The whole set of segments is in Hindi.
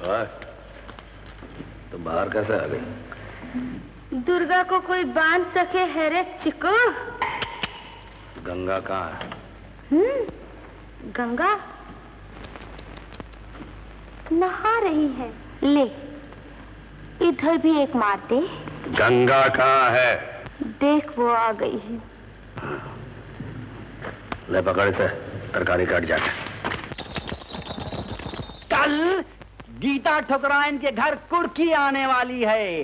तो बाहर कैसे आ गई? दुर्गा को कोई बांध सके है रे चिकू। गंगा कहाँ है? गंगा नहा रही है। ले इधर भी एक मार दे। गंगा कहाँ है? देख वो आ गई है। ले पकड़ से, तरकारी काट जाके। कल गीता ठुकराइन के घर कुर्की आने वाली है,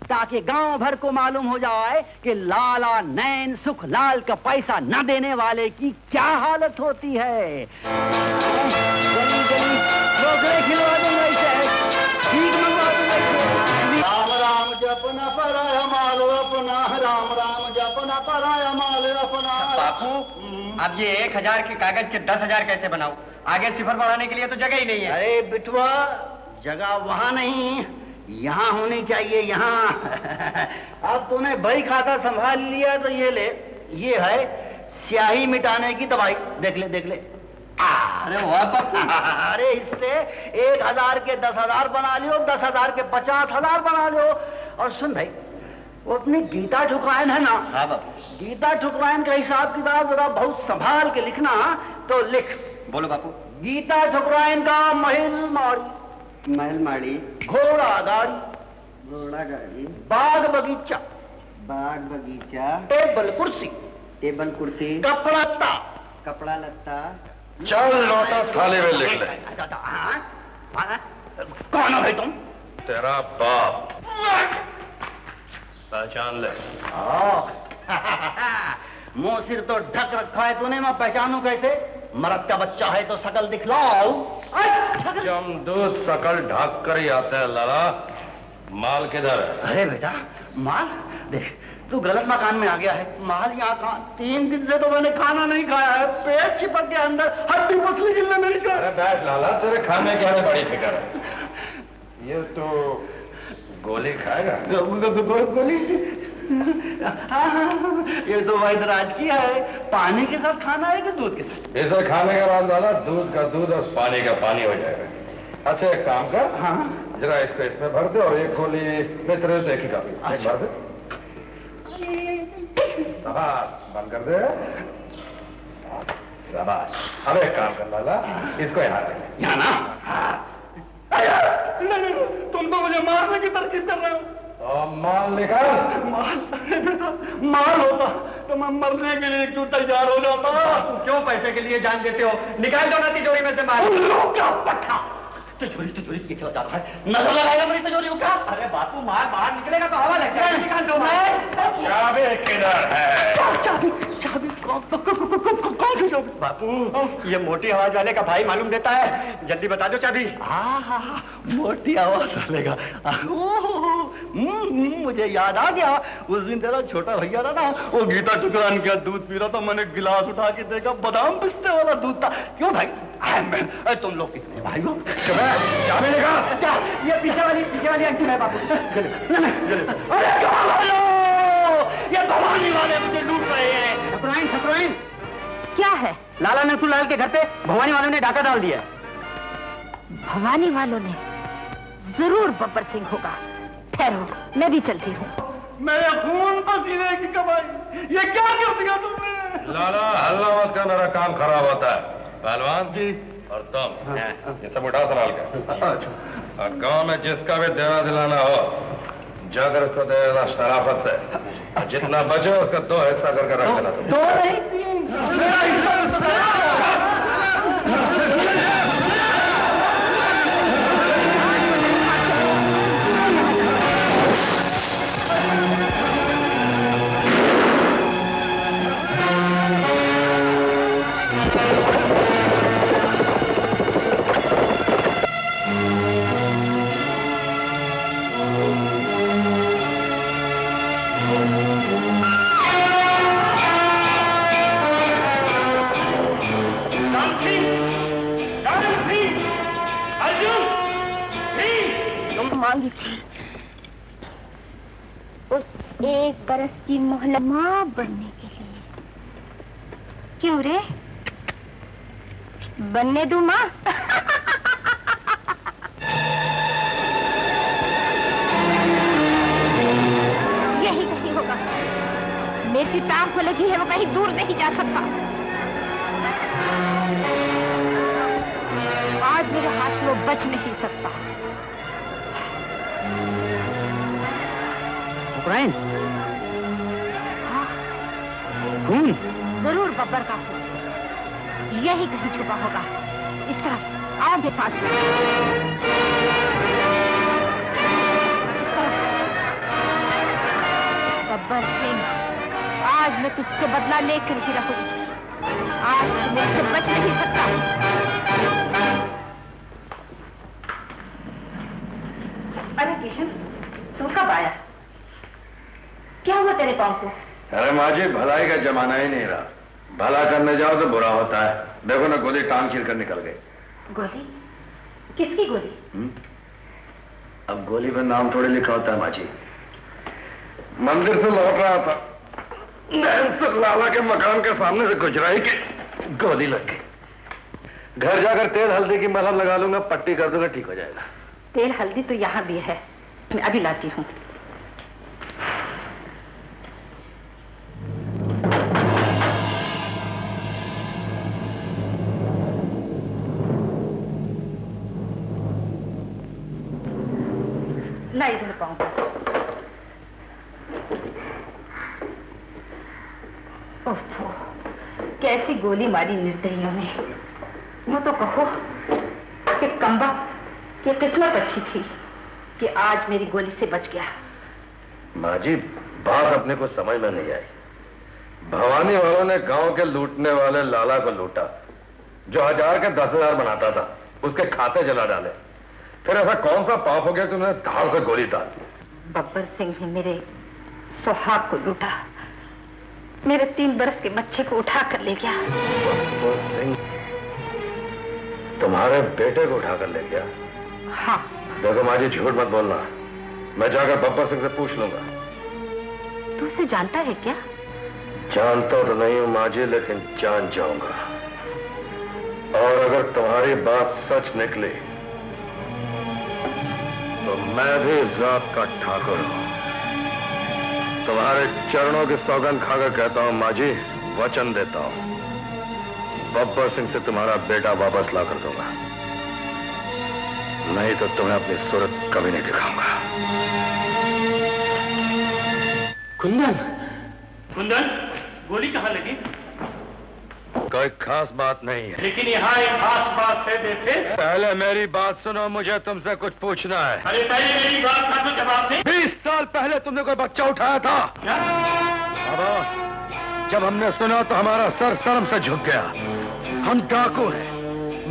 ताकि गांव भर को मालूम हो जाए कि लाला नैन सुख लाल का पैसा न देने वाले की क्या हालत होती है। गली गली रोकड़े खिलवा दूंगा इसे, ठीक मंगवा दूंगा इसे। राम राम जपना पराया माल अपना, राम राम जपना पराया माल अपना। बापू, अब ये 1000 के कागज के 10,000 कैसे बनाऊं? आगे सिफर बढ़ाने के लिए तो जगह ही नहीं है। अरे बिटवा, जगह वहां नहीं, यहाँ होनी चाहिए, यहाँ। अब तूने बही खाता संभाल लिया तो ये ले, ये है स्याही मिटाने की दवाई। देख ले देख ले। अरे वाह। अरे इससे 1000 के 10,000 बना लियो, 10,000 के 50,000 बना लियो। और सुन भाई, वो अपनी गीता ठुकराइन है ना? हाँ बापू। गीता ठुकराइन का हिसाब किताब जरा बहुत संभाल के लिखना। तो लिख। बोलो बापू। गीता ठुकराइन का महल माड़ी, घोड़ा गाड़ी, बाग बगीचा, टेबल कुर्सी, कपड़ा लत्ता। चल लौटा, थाली में लिख ले। कौन हो भाई तुम? तेरा बाप। पहचान ले। मुंह सिर तो ढक रखा है तूने, मैं पहचानू कैसे? मरद का बच्चा है तो शकल दिखलाओ। जमदूत शकल ढक कर ही आते हैं लाला। माल किधर है? अरे बेटा, माल देख, तू गलत मकान में आ गया है। माल यहाँ कहाँ? 3 दिन से तो मैंने खाना नहीं खाया है, पेट चिपक के अंदर हड्डी पसली गिरने मेरी। अरे बैठ लाला, तेरे खाने की हमें बड़ी फिक्र है। ये तो गोली खाएगा? गोली? ये तो वैद्यराज की है। पानी के साथ खाना है कि दूध के साथ? इसे खाने के बाद लाला दूध का दूध और पानी का पानी हो जाएगा। अच्छा एक काम कर, हाँ जरा इसको इसमें भर दे और एक गोली मित्र देखी काफी। अच्छा। भर दे। शाबाश, बंद कर दे। शाबाश। अब एक काम कर लाला, इसको यहाँ रख। यहाँ ना? नहीं, तुम तो मुझे मारने की तरकीब कर रहे हो। माल निकाल। माल होता तो मैं मरने के लिए क्यों तैयार हो जाता? क्यों पैसे के लिए जान देते हो? निकाल दो ना तिजोरी में से माल। क्या पट्टा? तिजोरी पीछे हो जाता है, नजर लगाएगा मेरी तिजोरी को क्या? अरे बापू, माल बाहर निकलेगा तो हवा लग जाएगी। निकाल दो। चाबी किधर है? चाबी कौन सी चाबी? बापू, ये मोटी आवाज वाले का भाई मालूम देता है, जल्दी बता दो चाबी। हाँ, मोटी आवाज वालेगा। मुझे याद आ गया, उस दिन तेरा छोटा भैया था ना, वो गीता ठुकराइन का दूध पी रहा था, मैंने गिलास उठा के देखा, बादाम पिस्ते वाला दूध था। क्यों भाई? तुम लोग कितने भाई हो? चाबी निकाल। क्या? ये पीछे वाली आंटी है बापू। अरे ये भवानी वाले मुझे लूट रहे हैं। ठकुराइन क्या है? लाला नथुलाल के घर पे भवानी वालों ने डाका डाल दिया। भवानी वालों ने? जरूर बब्बर सिंह होगा। ठहरो, मैं भी चलती हूँ। मेरे खून पसीने की कमाई, ये क्या कर दिया तुमने? लाला हल्ला मत कर, मेरा काम खराब होता है। पहलवान जी और तुम ये सब उठा संभाल कर। और गांव में जिसका भी देना दिलाना हो, जाकर उसको दे देना शराफत से। जितना बचे उसका 2 हिस्सा करके रख देना। 2 नहीं 3। मेरा हिस्सा मांगी थी उस 1 बरस की मोहलत मां बनने के लिए। क्यों रे? बनने दूं मां? जिसकी टांग को लगी है वो कहीं दूर नहीं जा सकता। आज मेरे हाथ से वो बच नहीं सकता। ठुकराइन, हाँ, खून। जरूर बब्बर का खून यही कहीं छुपा होगा। इस तरफ आओ मेरे साथ। बब्बर सिंह, आज मैं तुझसे बदला लेकर ही रहूंगी। आज तू मुझसे बच नहीं सकता। अरे किशन, तू कब आया? क्या हुआ तेरे पाँव को? अरे माँ जी, भलाई का जमाना ही नहीं रहा। भला करने जाओ तो बुरा होता है। देखो ना, गोली टांग चीर कर निकल गई। गोली? किसकी गोली? अब गोली पर नाम थोड़ी लिखा होता है माँ जी। मंदिर से लौट रहा था, नैन से लाला के मकान के सामने से गुजरा ही कि गोली लग गई। घर जाकर तेल हल्दी की मलहम लगा लूंगा, पट्टी कर दूंगा, ठीक हो जाएगा। तेल हल्दी तो यहाँ भी है, मैं अभी लाती हूँ। ला इधर पाऊँ। ओफो, कैसी गोली मारी निर्दयियों ने। वो तो कहो कि कम्बा की किस्मत अच्छी थी कि आज मेरी गोली से बच गया। माँ जी, बात अपने को समझ में नहीं आई। भवानी वालों ने गांव के लूटने वाले लाला को लूटा, जो 1000 के 10,000 बनाता था, उसके खाते जला डाले। फिर ऐसा कौन सा पाप हो गया कि उन्होंने धाड़ से गोली डाल दी? बब्बर सिंह ने मेरे सुहाग को लूटा, मेरे 3 बरस के बच्चे को उठा कर ले गया। बब्बर सिंह तुम्हारे बेटे को उठाकर ले गया? हाँ। देखो माँ जी, झूठ मत बोलना। मैं जाकर बब्बर सिंह से पूछ लूंगा। तू उसे जानता है क्या? जानता तो नहीं हूं माँ जी, लेकिन जान जाऊंगा। और अगर तुम्हारी बात सच निकली तो मैं भी जात का ठाकुर हूं। तुम्हारे चरणों की सौगंध खाकर कहता हूं माँ जी, वचन देता हूं, बब्बर सिंह से तुम्हारा बेटा वापस ला कर दूंगा, नहीं तो तुम्हें अपनी सूरत कभी नहीं दिखाऊंगा। कुंदन, कुंदन, गोली कहाँ लगी? कोई खास बात नहीं है, लेकिन यहाँ एक खास बात है। देखे, पहले मेरी बात सुनो, मुझे तुमसे कुछ पूछना है। अरे पहले मेरी बात का तो जवाब दे। 20 साल पहले तुमने कोई बच्चा उठाया था? क्या? बाबा, जब हमने सुना तो हमारा सर शर्म से झुक गया। हम डाकू हैं,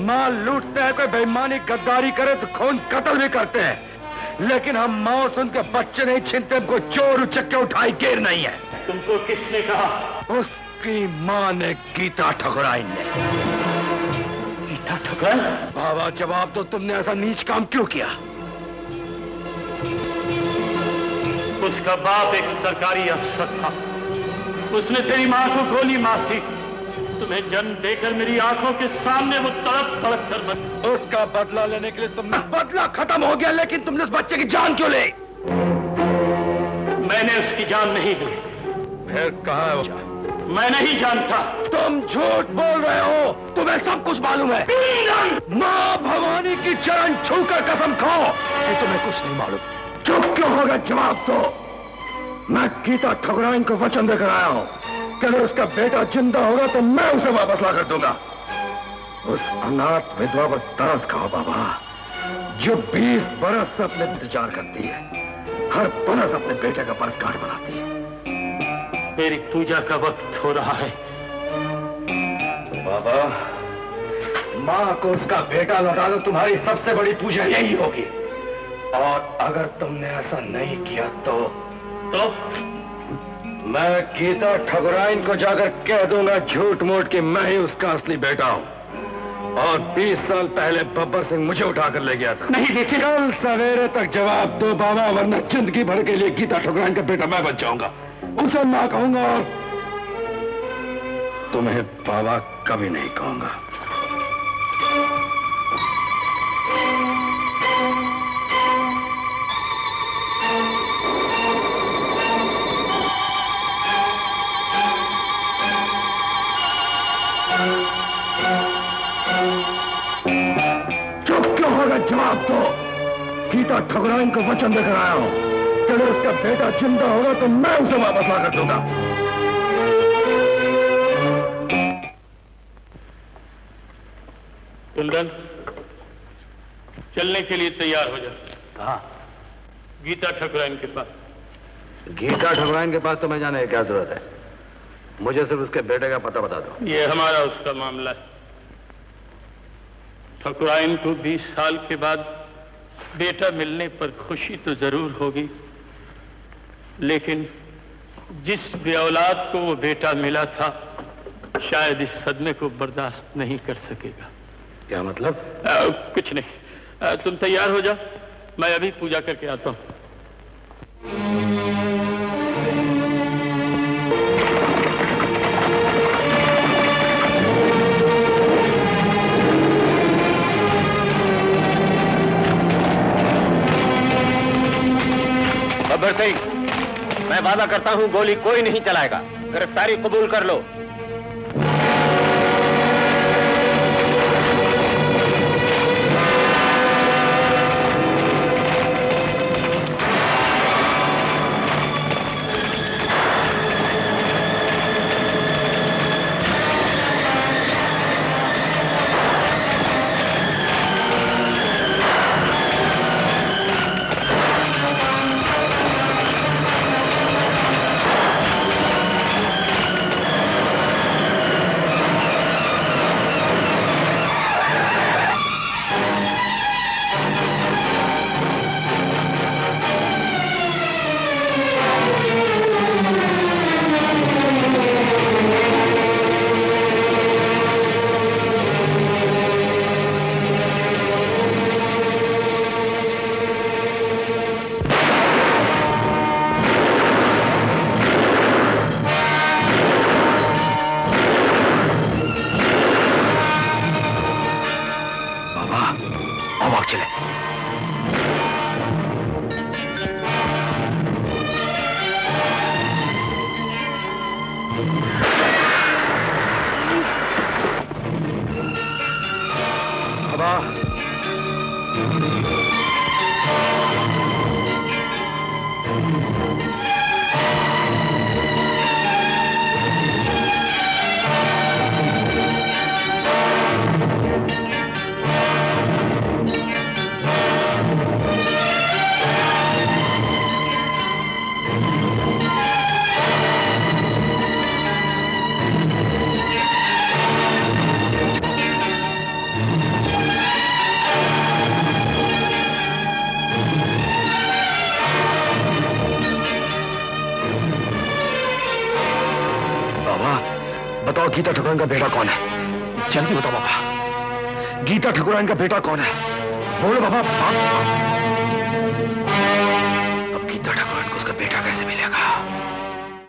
माल लूटते हैं, कोई बेईमानी गद्दारी करे तो खून कत्ल भी करते हैं, लेकिन हम माओ सुन के बच्चे नहीं छीनते, हमको चोर उचक्के उठाई गेर नहीं है। तुमको किसने कहा? उसकी माँ ने, गीता ठकुराइन ने। गीता ठकुराइन? बाबा जवाब दो, तुमने ऐसा नीच काम क्यों किया? उसका बाप एक सरकारी अफसर था, उसने तेरी माँ को गोली मार दी। तुम्हें जन्म देकर मेरी आंखों के सामने वो तड़प तड़प कर मर। उसका बदला लेने के लिए तुमने, बदला खत्म हो गया, लेकिन तुमने उस बच्चे की जान क्यों ली? मैंने उसकी जान नहीं ली। फिर कहाँ है वो? मैं नहीं जानता। तुम झूठ बोल रहे हो, तुम्हें सब कुछ मालूम है। माँ भवानी की चरण छूकर कसम खाओ कि तुम्हें कुछ नहीं मालूम। चुप क्यों हो गए? जवाब दो। मैं गीता ठकुराइन को वचन देकर आया हूं कि अगर उसका बेटा जिंदा होगा तो मैं उसे वापस ला कर दूंगा। उस अनाथ विधवा पर तरस खाओ बाबा, जो 20 बरस से अपने इंतजार करती है, हर बरस अपने बेटे का बरसगांठ बनाती है। मेरी पूजा का वक्त हो रहा है। बाबा, माँ को उसका बेटा लौटा दो, तुम्हारी सबसे बड़ी पूजा यही होगी। और अगर तुमने ऐसा नहीं किया तो मैं गीता ठकुराइन को जाकर कह दूंगा झूठ मूठ कि मैं ही उसका असली बेटा हूं, और 20 साल पहले बब्बर सिंह मुझे उठाकर ले गया था। नहीं देखिए, कल सवेरे तक जवाब दो बाबा, वरना जिंदगी भर के लिए गीता ठकुराइन का बेटा मैं बन जाऊंगा, उसे मां कहूंगा और तुम्हें बाबा कभी नहीं कहूंगा। जवाब दो। गीता ठकुराइन को वचन देकर आया हूं कि अगर उसका बेटा जिंदा होगा तो मैं उसे वापस लाकर दूंगा। कुंदन, चलने के लिए तैयार हो जा। कहाँ? गीता ठकुराइन के पास। गीता ठकुराइन के पास तो मैं जाने की क्या जरूरत है? मुझे सिर्फ उसके बेटे का पता बता दो। ये हमारा उसका मामला है। ठकुराइन को 20 साल के बाद बेटा मिलने पर खुशी तो जरूर होगी, लेकिन जिस बेऔलाद को वो बेटा मिला था शायद इस सदमे को बर्दाश्त नहीं कर सकेगा। क्या मतलब? कुछ नहीं। तुम तैयार हो जाओ, मैं अभी पूजा करके आता हूं। गब्बर सिंह, मैं वादा करता हूं गोली कोई नहीं चलाएगा। गिरफ्तारी कबूल कर लो। बताओ गीता ठकुराइन का बेटा कौन है? जल्दी बताओ बाबा, गीता ठकुराइन का बेटा कौन है? बोलो बाबा। अब गीता ठकुराइन को उसका बेटा कैसे मिलेगा?